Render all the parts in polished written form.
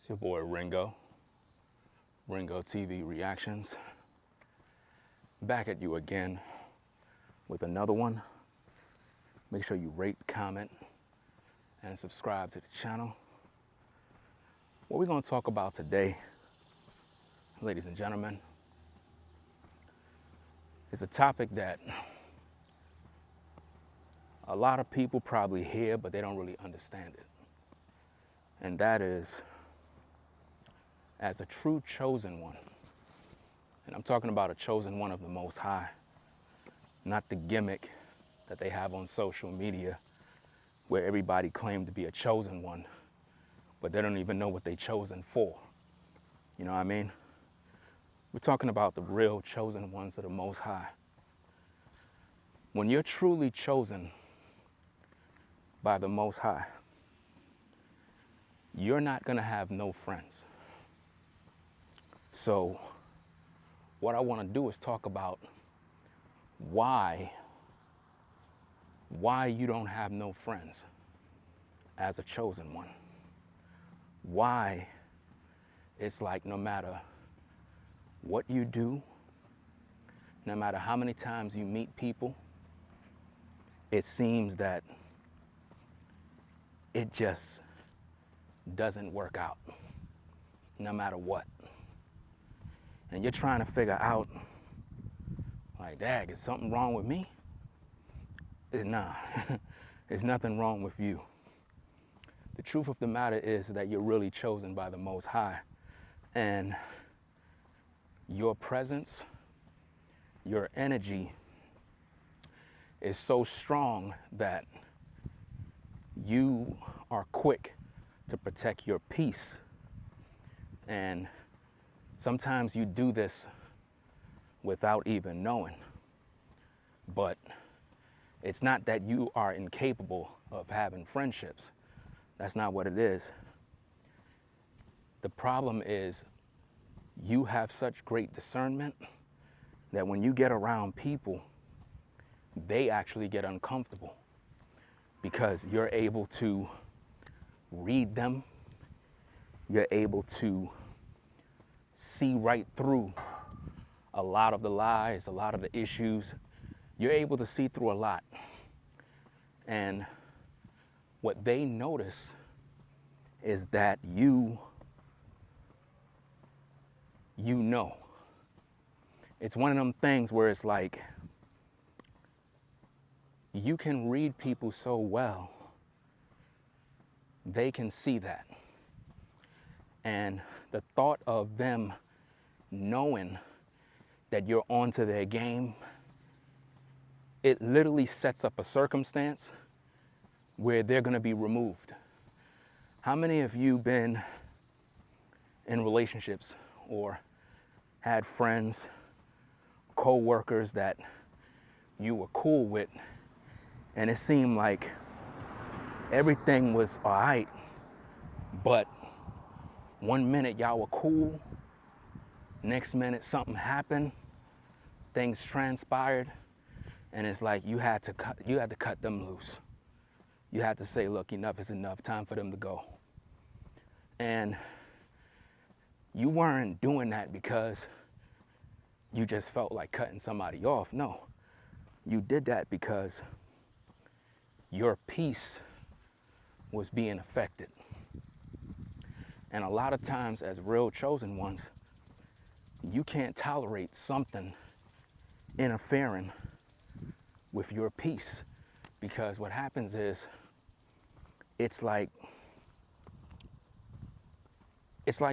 It's your boy Ringo TV Reactions. Back at you again with another one. Make sure you rate, comment, and subscribe to the channel. What we're going to talk about today, ladies and gentlemen, is a topic that a lot of people probably hear, but they don't really understand it. And that is, as a true chosen one, and I'm talking about a chosen one of the Most High, not the gimmick that they have on social media where everybody claimed to be a chosen one, but they don't even know what they're chosen for. You know what I mean? We're talking about the real chosen ones of the Most High. When you're truly chosen by the Most High, you're not going to have no friends. So what I want to do is talk about why you don't have no friends as a chosen one. Why it's like no matter what you do, no matter how many times you meet people, it seems that it just doesn't work out, no matter what. And you're trying to figure out, like, dag, is something wrong with me? Nah, there's nothing wrong with you. The truth of the matter is that you're really chosen by the Most High. And your presence, your energy is so strong that you are quick to protect your peace. And sometimes you do this without even knowing. But it's not that you are incapable of having friendships. That's not what it is. The problem is you have such great discernment that when you get around people, they actually get uncomfortable because you're able to read them. You're able to see right through a lot of the lies, a lot of the issues. You're able to see through a lot. And what they notice is that you know. It's one of them things where it's like, you can read people so well, they can see that. And the thought of them knowing that you're onto their game, it literally sets up a circumstance where they're going to be removed. How many of you been in relationships or had friends, co-workers that you were cool with, and it seemed like everything was all right, but one minute y'all were cool, next minute something happened, things transpired, and it's like you had to cut them loose. You had to say, look, enough is enough, time for them to go. And you weren't doing that because you just felt like cutting somebody off. No, you did that because your peace was being affected. And a lot of times as real chosen ones, you can't tolerate something interfering with your peace, because what happens is it's like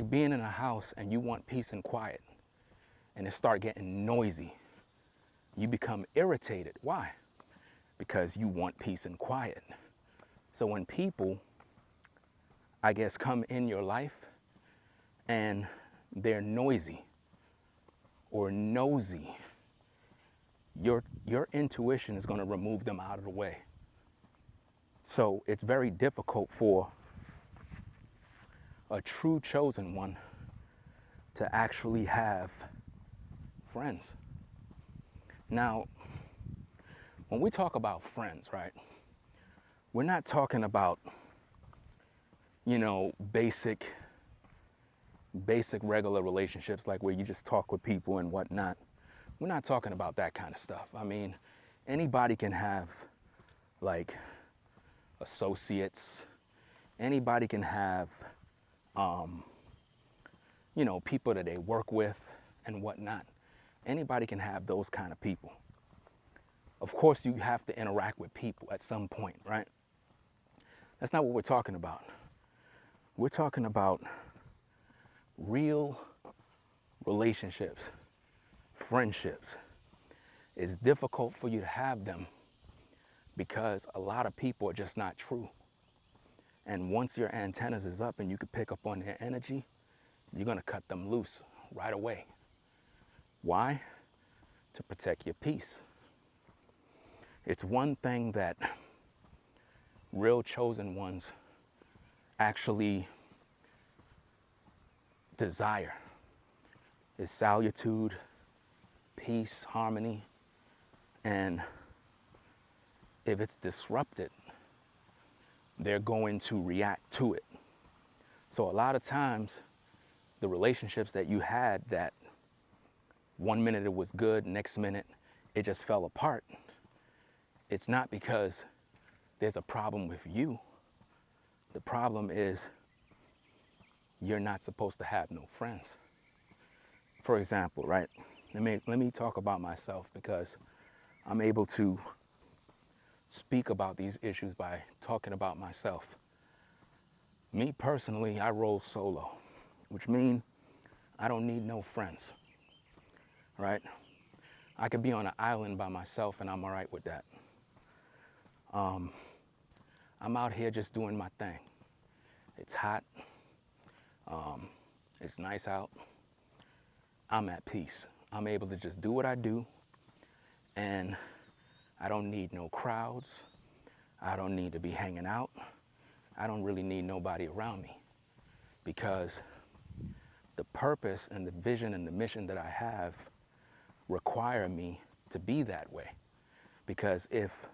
being in a house and you want peace and quiet, and it start getting noisy. You become irritated. Why? Because you want peace and quiet. So when people, I guess, come in your life and they're noisy or nosy, your intuition is going to remove them out of the way. So it's very difficult for a true chosen one to actually have friends. Now, when we talk about friends, right, we're not talking about, basic basic regular relationships, like where you just talk with people and whatnot. We're not talking about that kind of stuff. I mean, anybody can have like associates. Anybody can have, people that they work with and whatnot. Anybody can have those kind of people. Of course, you have to interact with people at some point, right? That's not what we're talking about. We're talking about real relationships, friendships. It's difficult for you to have them because a lot of people are just not true. And once your antennas is up and you can pick up on their energy, you're gonna cut them loose right away. Why? To protect your peace. It's one thing that real chosen ones actually desire is solitude, peace, harmony, and if it's disrupted, they're going to react to it. So a lot of times, the relationships that you had that 1 minute it was good, next minute it just fell apart, it's not because there's a problem with you. The problem is you're not supposed to have no friends. For example, right? Let me talk about myself because I'm able to speak about these issues by talking about myself. Me personally, I roll solo, which means I don't need no friends, right? I could be on an island by myself and I'm all right with that. I'm out here just doing my thing. It's hot. It's nice out. I'm at peace. I'm able to just do what I do, and I don't need no crowds. I don't need to be hanging out. I don't really need nobody around me because the purpose and the vision and the mission that I have require me to be that way. Because if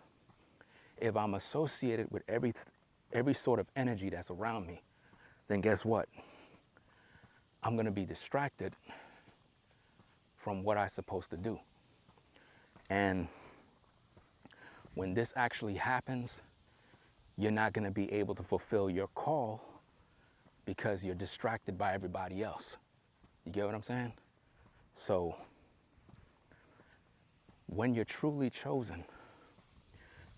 I'm associated with every sort of energy that's around me, then guess what? I'm gonna be distracted from what I'm supposed to do. And when this actually happens, you're not gonna be able to fulfill your call because you're distracted by everybody else. You get what I'm saying? So when you're truly chosen,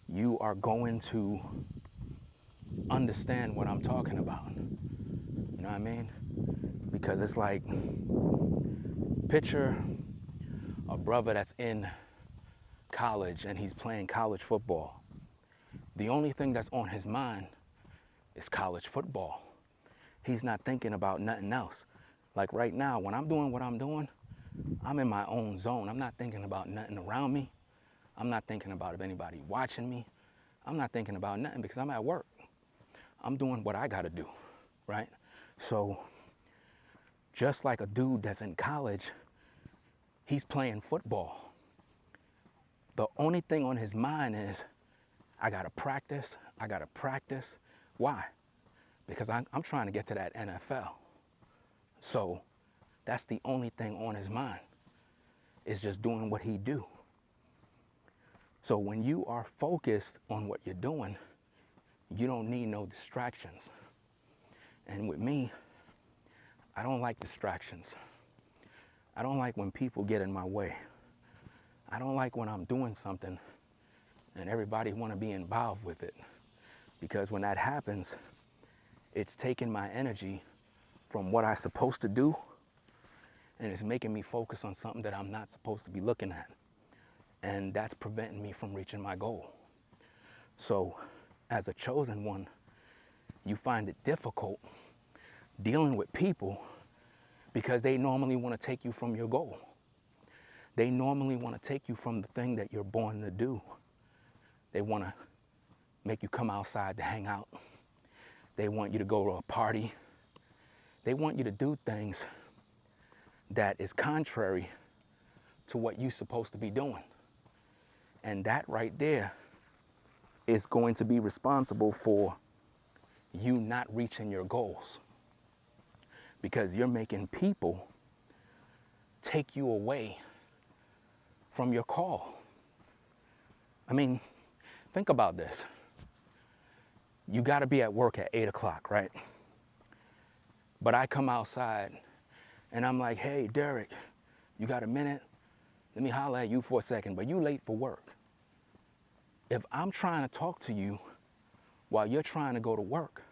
you are going to understand what I'm talking about. You know what I mean? Because it's like, picture a brother that's in college and he's playing college football. The only thing that's on his mind is college football. He's not thinking about nothing else. Like right now, when I'm doing what I'm doing, I'm in my own zone. I'm not thinking about nothing around me. I'm not thinking about if anybody watching me. I'm not thinking about nothing because I'm at work. I'm doing what I gotta do, right? So just like a dude that's in college, he's playing football. The only thing on his mind is, I gotta practice, I gotta practice. Why? Because I'm trying to get to that NFL. So that's the only thing on his mind, is just doing what he do. So when you are focused on what you're doing, you don't need no distractions. And with me, I don't like distractions. I don't like when people get in my way. I don't like when I'm doing something and everybody want to be involved with it. Because when that happens, it's taking my energy from what I'm supposed to do and it's making me focus on something that I'm not supposed to be looking at. And that's preventing me from reaching my goal. So as a chosen one, you find it difficult dealing with people because they normally want to take you from your goal. They normally want to take you from the thing that you're born to do. They want to make you come outside to hang out. They want you to go to a party. They want you to do things that is contrary to what you're supposed to be doing. And that right there is going to be responsible for you not reaching your goals. because you're making people take you away from your call. I mean, think about this. You got to be at work at 8 o'clock, right? But I come outside and I'm like, hey, Derek, you got a minute? Let me holler at you for a second, but you late for work. If I'm trying to talk to you while you're trying to go to work,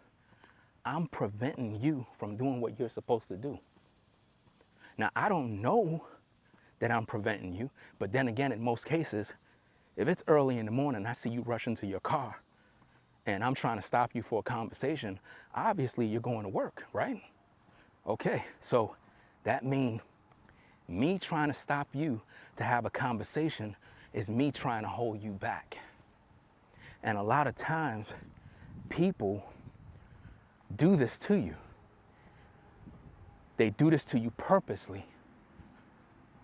I'm preventing you from doing what you're supposed to do. Now, I don't know that I'm preventing you, but then again, in most cases, if it's early in the morning, I see you rushing to your car and I'm trying to stop you for a conversation, obviously you're going to work, right? Okay, so that means me trying to stop you to have a conversation is me trying to hold you back. And a lot of times, people do this to you. They do this to you purposely,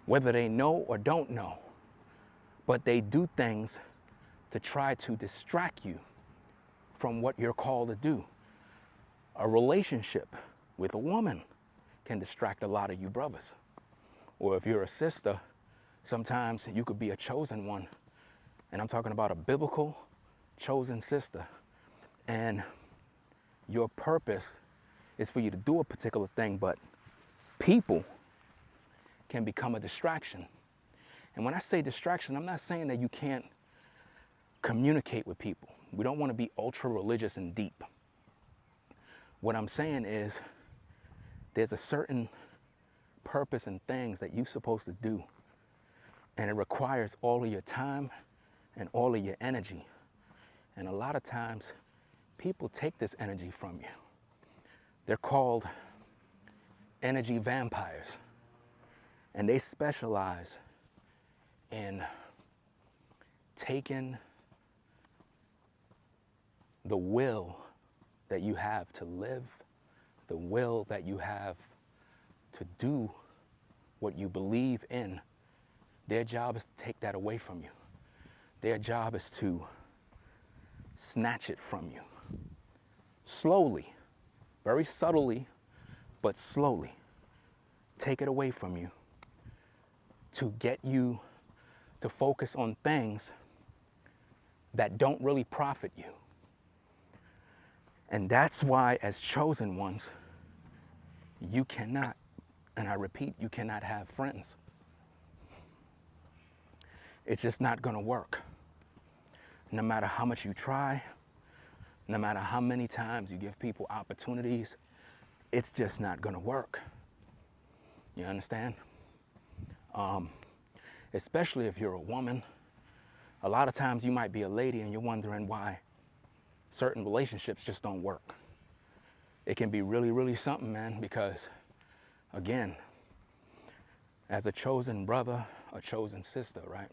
whether they know or don't know. But they do things to try to distract you from what you're called to do. A relationship with a woman can distract a lot of you brothers. Or if you're a sister, sometimes you could be a chosen one. And I'm talking about a biblical chosen sister. And your purpose is for you to do a particular thing, but people can become a distraction. And when I say distraction, I'm not saying that you can't communicate with people. We don't want to be ultra religious and deep. What I'm saying is there's a certain purpose and things that you're supposed to do, and it requires all of your time and all of your energy. And a lot of times people take this energy from you. They're called energy vampires, and they specialize in taking the will that you have to live, the will that you have to do what you believe in. Their job is to take that away from you. Their job is to snatch it from you. Slowly, very subtly, but slowly. Take it away from you to get you to focus on things that don't really profit you. And that's why, as chosen ones, you cannot, and I repeat, you cannot have friends. It's just not going to work. No matter how much you try, no matter how many times you give people opportunities, it's just not going to work. You understand? Especially if you're a woman. A lot of times you might be a lady and you're wondering why certain relationships just don't work. It can be really, really something, man, because again, as a chosen brother, a chosen sister, right?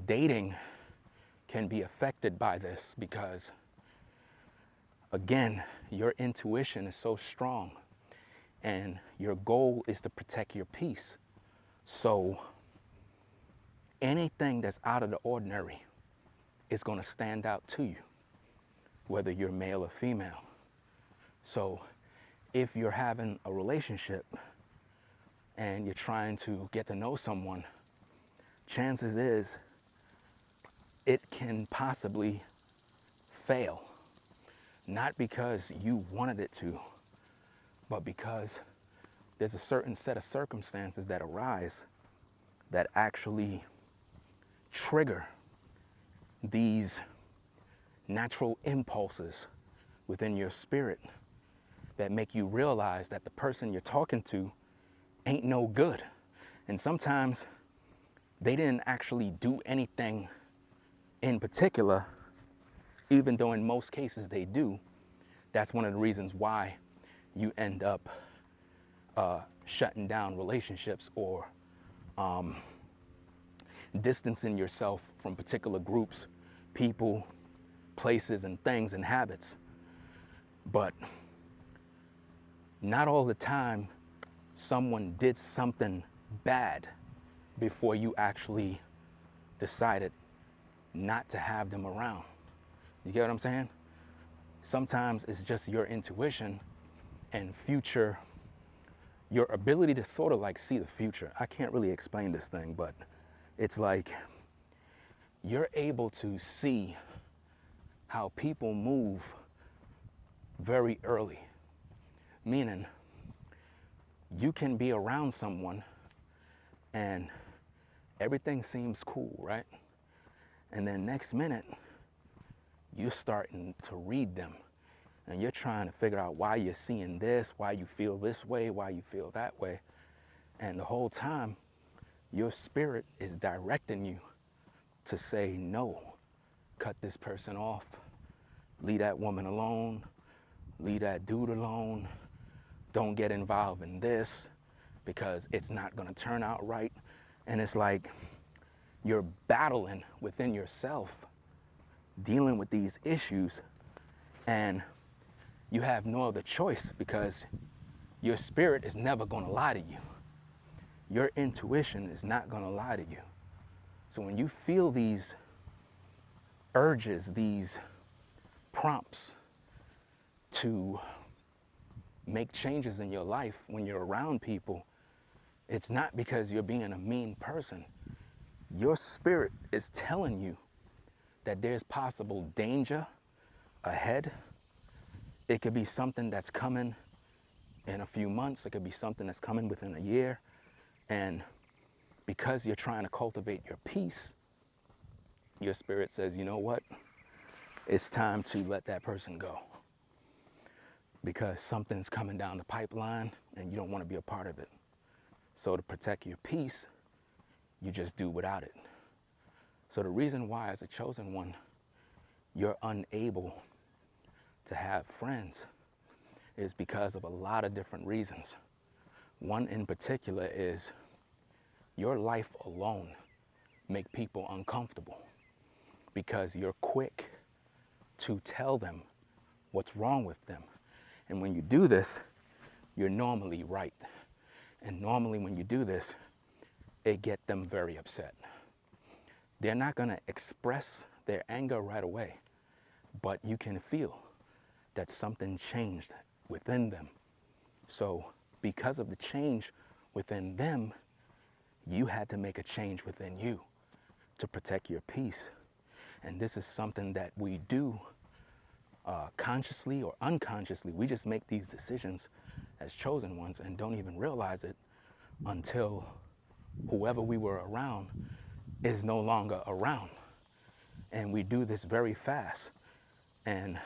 Dating can be affected by this because, again, your intuition is so strong and your goal is to protect your peace. So anything that's out of the ordinary is going to stand out to you, whether you're male or female. So if you're having a relationship and you're trying to get to know someone, chances is it can possibly fail. Not because you wanted it to, but because there's a certain set of circumstances that arise that actually trigger these natural impulses within your spirit that make you realize that the person you're talking to ain't no good. And sometimes they didn't actually do anything in particular, even though in most cases they do. That's one of the reasons why you end up shutting down relationships or distancing yourself from particular groups, people, places, and things and habits. But not all the time someone did something bad before you actually decided not to have them around. You get what I'm saying? Sometimes it's just your intuition and future, your ability to sort of like see the future. I can't really explain this thing, but it's like you're able to see how people move very early. Meaning, you can be around someone and everything seems cool, right? And then next minute, you're starting to read them and you're trying to figure out why you're seeing this, why you feel this way, why you feel that way. And the whole time, your spirit is directing you to say, no, cut this person off, leave that woman alone, leave that dude alone, don't get involved in this because it's not gonna turn out right. And it's like you're battling within yourself, dealing with these issues, and you have no other choice because your spirit is never gonna lie to you. Your intuition is not gonna lie to you. So when you feel these urges, these prompts to make changes in your life when you're around people, it's not because you're being a mean person. Your spirit is telling you that there's possible danger ahead. It could be something that's coming in a few months. It could be something that's coming within a year. And because you're trying to cultivate your peace, your spirit says, you know what? It's time to let that person go because something's coming down the pipeline and you don't want to be a part of it. So to protect your peace, you just do without it. So the reason why, as a chosen one, you're unable to have friends is because of a lot of different reasons. One in particular is your life alone make people uncomfortable because you're quick to tell them what's wrong with them. And when you do this, you're normally right. And normally when you do this, it gets them very upset. They're not gonna express their anger right away, but you can feel that something changed within them. So because of the change within them, you had to make a change within you to protect your peace. And this is something that we do consciously or unconsciously. We just make these decisions as chosen ones and don't even realize it until whoever we were around is no longer around. And we do this very fast. And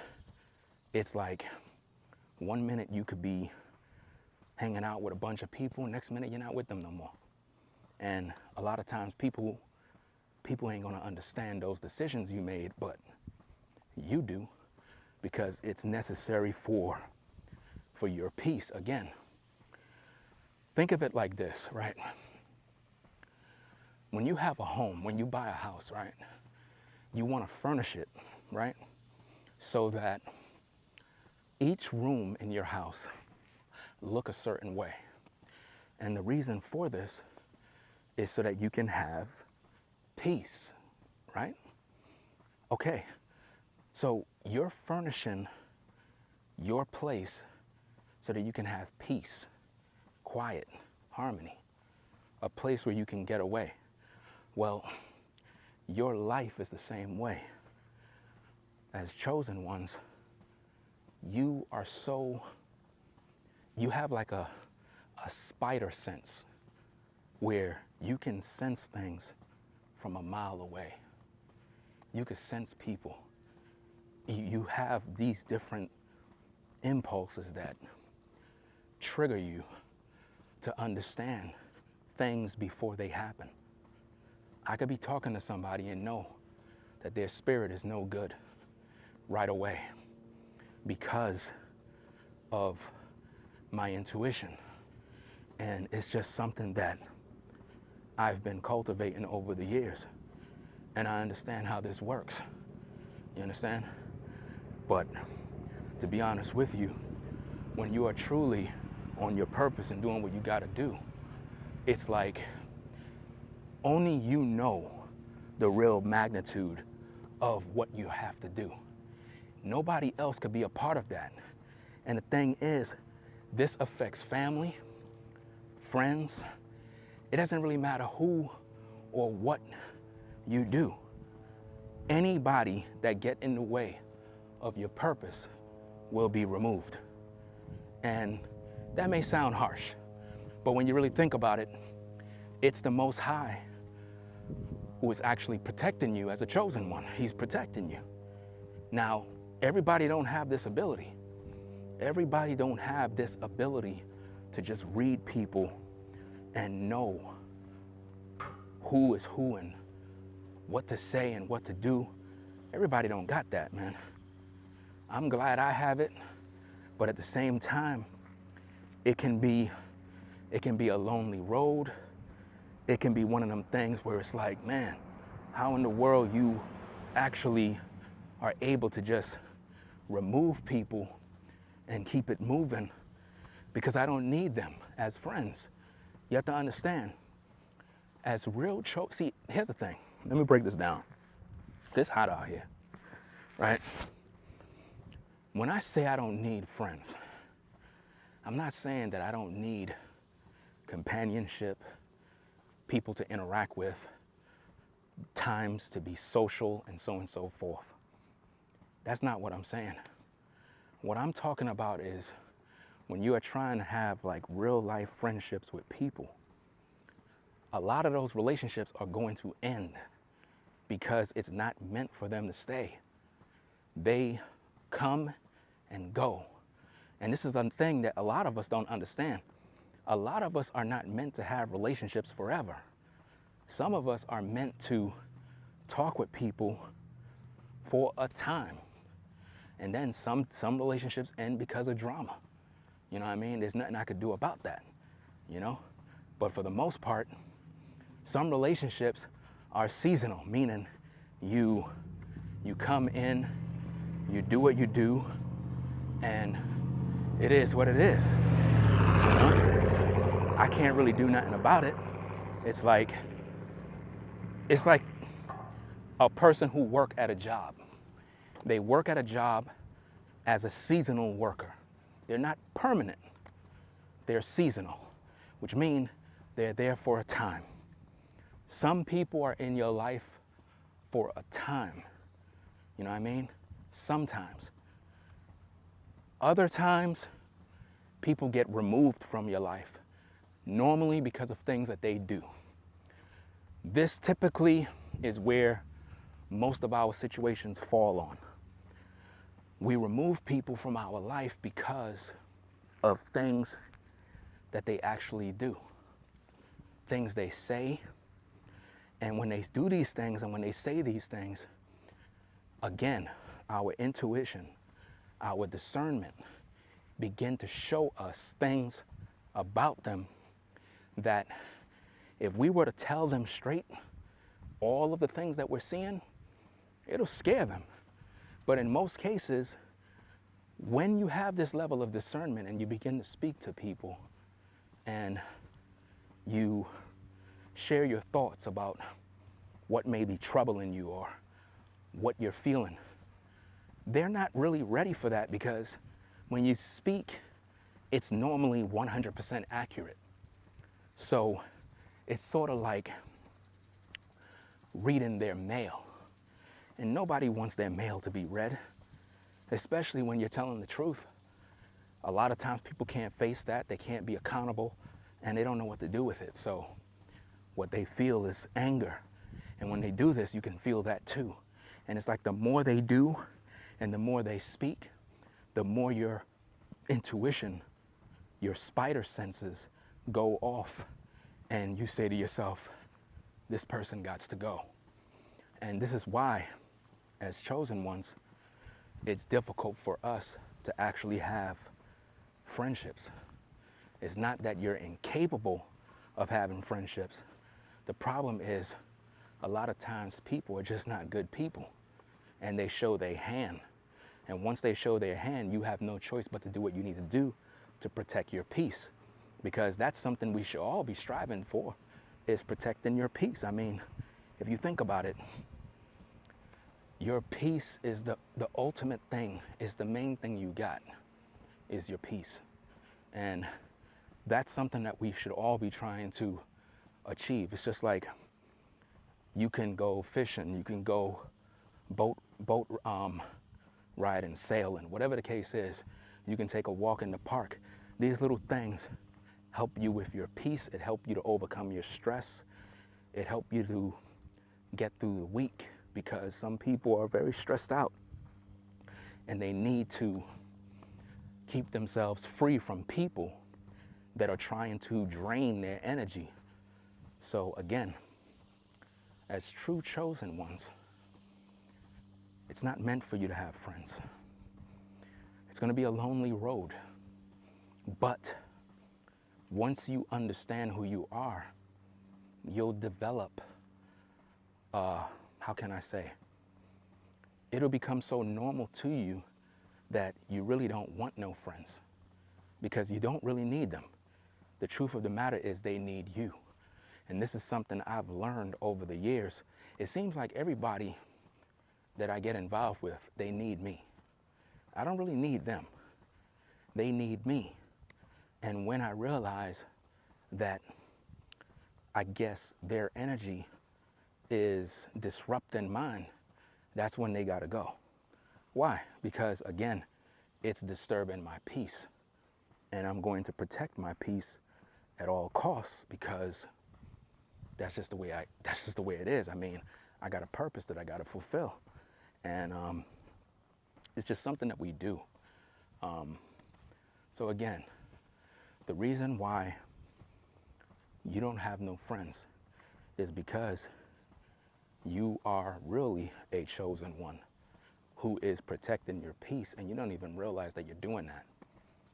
it's like 1 minute you could be hanging out with a bunch of people, next minute you're not with them no more. And a lot of times people ain't gonna understand those decisions you made, but you do, because it's necessary for your peace. Again, think of it like this, right? When you have a home, when you buy a house, right, you want to furnish it, right, so that each room in your house look a certain way. And the reason for this is so that you can have peace, right? Okay, so you're furnishing your place so that you can have peace, quiet, harmony, a place where you can get away. Well, your life is the same way. As chosen ones, you have like a spider sense where you can sense things from a mile away. You can sense people. You have these different impulses that trigger you to understand things before they happen. I could be talking to somebody and know that their spirit is no good right away because of my intuition. And it's just something that I've been cultivating over the years. And I understand how this works. You understand? But to be honest with you, when you are truly on your purpose and doing what you gotta do, it's like only you know the real magnitude of what you have to do. Nobody else could be a part of that. And the thing is, This affects family, friends. It doesn't really matter who or what you do. Anybody that get in the way of your purpose will be removed. And that may sound harsh, but when you really think about it, it's the Most High who is actually protecting you as a chosen one. He's protecting you. Now, everybody don't have this ability. Everybody don't have this ability to just read people and know who is who and what to say and what to do. Everybody don't got that, man. I'm glad I have it, but at the same time, it can be a lonely road. It can be one of them things where it's like, man, how in the world you actually are able to just remove people and keep it moving, because I don't need them as friends. You have to understand, as real see, here's the thing. Let me break this down. It's hot out here, right? When I say I don't need friends, I'm not saying that I don't need companionship, people to interact with, times to be social, and so forth. That's not what I'm saying. What I'm talking about is when you are trying to have like real life friendships with people, a lot of those relationships are going to end because it's not meant for them to stay. They come and go. And this is a thing that a lot of us don't understand. A lot of us are not meant to have relationships forever. Some of us are meant to talk with people for a time. And then some relationships end because of drama. You know what I mean? There's nothing I could do about that, you know? But for the most part, some relationships are seasonal, meaning you come in, you do what you do, and it is what it is, you know? I can't really do nothing about it. It's like a person who work at a job. They work at a job as a seasonal worker. They're not permanent. They're seasonal, which means they're there for a time. Some people are in your life for a time. You know what I mean? Sometimes. Other times, people get removed from your life, normally because of things that they do. This typically is where most of our situations fall on. We remove people from our life because of things that they actually do, things they say. And when they do these things and when they say these things, again, our intuition, our discernment begin to show us things about them that if we were to tell them straight all of the things that we're seeing, it'll scare them. But in most cases, when you have this level of discernment and you begin to speak to people and you share your thoughts about what may be troubling you or what you're feeling, they're not really ready for that, because when you speak, it's normally 100% accurate. So it's sort of like reading their mail. And nobody wants their mail to be read, especially when you're telling the truth. A lot of times people can't face that, they can't be accountable, and they don't know what to do with it. So what they feel is anger. And when they do this, you can feel that too. And it's like the more they do and the more they speak, the more your intuition, your spider senses go off, and you say to yourself, this person gots to go. And this is why, as chosen ones, it's difficult for us to actually have friendships. It's not that you're incapable of having friendships. The problem is a lot of times people are just not good people, and they show their hand. And once they show their hand, you have no choice but to do what you need to do to protect your peace, because that's something we should all be striving for, is protecting your peace. I mean, if you think about it, your peace is the ultimate thing, is the main thing you got, is your peace. And that's something that we should all be trying to achieve. It's just like you can go fishing, you can go boat riding, sailing, whatever the case is. You can take a walk in the park. These little things help you with your peace. It helps you to overcome your stress. It helps you to get through the week, because some people are very stressed out and they need to keep themselves free from people that are trying to drain their energy. So again, as true chosen ones, it's not meant for you to have friends. It's going to be a lonely road. But once you understand who you are, you'll develop, how can I say? It'll become so normal to you that you really don't want no friends, because you don't really need them. The truth of the matter is they need you. And this is something I've learned over the years. It seems like everybody that I get involved with, they need me. I don't really need them. They need me. And when I realize that I guess their energy is disrupting mine, that's when they gotta go. Why? Because again, it's disturbing my peace. And I'm going to protect my peace at all costs, because that's just the way it is. I mean, I got a purpose that I gotta fulfill. And it's just something that we do. So again, the reason why you don't have no friends is because you are really a chosen one who is protecting your peace, and you don't even realize that you're doing that.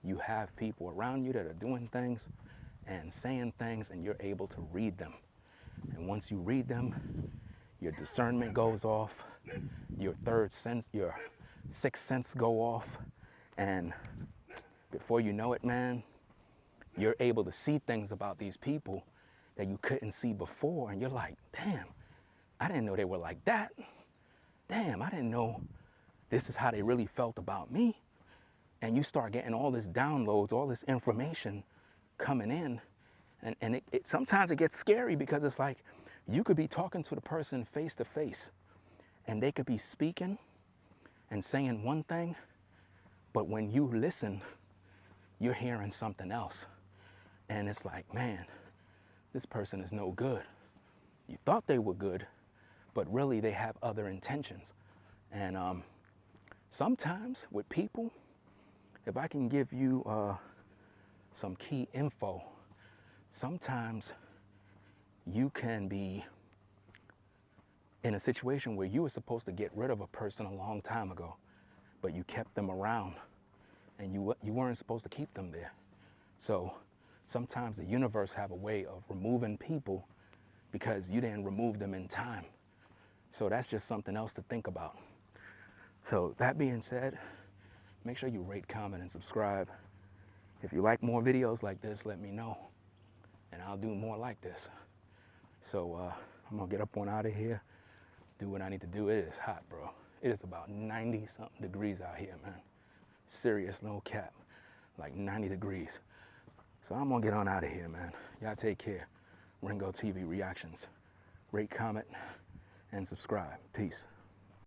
You have people around you that are doing things and saying things, and you're able to read them. And once you read them, your discernment goes off, your third sense, your sixth sense go off, and before you know it, man, you're able to see things about these people that you couldn't see before, and you're like, damn, I didn't know they were like that. Damn, I didn't know this is how they really felt about me. And you start getting all this downloads, all this information coming in, and sometimes it gets scary, because it's like you could be talking to the person face to face, and they could be speaking and saying one thing, but when you listen, you're hearing something else. And it's like, man, this person is no good. You thought they were good, but really they have other intentions. And sometimes with people, if I can give you some key info, sometimes you can be in a situation where you were supposed to get rid of a person a long time ago, but you kept them around, and you weren't supposed to keep them there. So sometimes the universe have a way of removing people because you didn't remove them in time. So that's just something else to think about. So that being said, make sure you rate, comment, and subscribe. If you like more videos like this, let me know, and I'll do more like this. So I'm gonna get up on out of here, do what I need to do. It is hot, bro. It is about 90-something degrees out here, man. Serious, no cap, like 90 degrees. So I'm gonna get on out of here, man. Y'all take care. Ringo TV Reactions. Rate, comment, and subscribe. Peace.